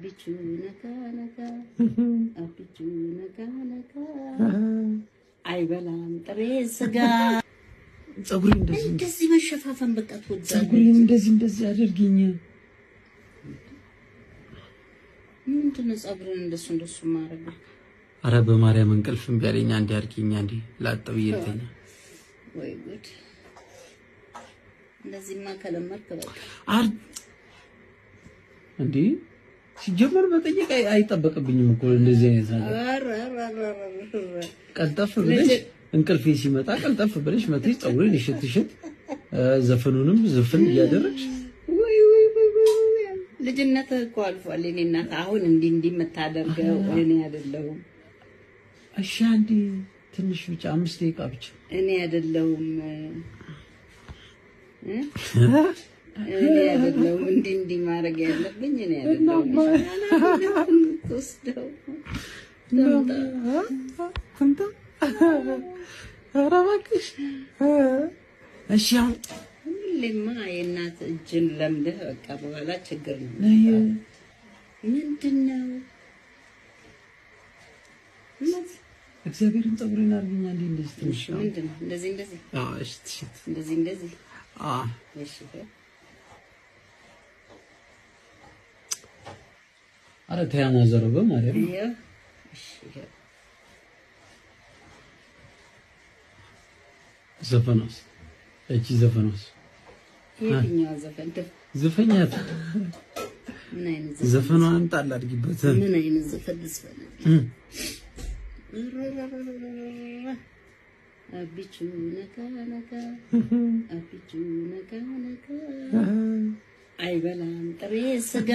Bichu naka naka, bichu naka naka. Ay balam teresa. ጸጉሬ እንደዚህ መሸፋፈን በቃ ትወዳለህ። ጸጉሬ እንደዚህ አድርጊኝ። ምንድነው ጸጉሬን እንደሱ ማረግ? አረ በማርያም እንቅልፍ እምቢ አለኝ። አንዴ አድርጊኝ፣ አንዴ ላጠብ ይልተኛ። ወይ ጉድ! እንደዚህማ ከለመድክ በቃ እንዴ ሲጀመር መጠየቅ አይጠበቅብኝም እኮ እንደዚህ አይነት ነገር። ቀልጠፍ ብለሽ እንቅልፌ ሲመጣ ቀልጠፍ ብለሽ መጥተሽ ጸጉሬን እሽት ዘፈኑንም ዝፍን እያደረግሽ ወይ ልጅነት እኮ አልፏል። እኔ እናት አሁን እንዲህ የምታደርገው እኔ አይደለሁም። እሺ አንዴ ትንሽ ብቻ 5 ደቂቃ ብቻ እኔ አይደለሁም እንዲህ ማድረግ ያለብኝ እኔ አይደለሁም። ተወስደው ተምታ አራባክሽ እሺ አሁን ሁሌማ የእናት እጅን ለምደህ በቃ በኋላ ችግር ነው። ምንድነው እግዚአብሔርን ጸጉሬን አርግኛ እንዴ እንደዚህ ትንሽ ነው። ምንድነው እንደዚህ እሺ ትሽት እንደዚህ እሺ አረ ተያማ ዘረበ ማለት ነው። እሺ ዘፈኖስ እቺ ዘፈኖስ የትኛው ዘፈን ዘፈኛት ምን አይነት ዘፈኗን ጣል አድርጊበት። ምን አይነት ዘፈን ልስፈን? አቢቹ ነካ ነካ አቢቹ ነካ ነካ አይበላም ጥሬ ስጋ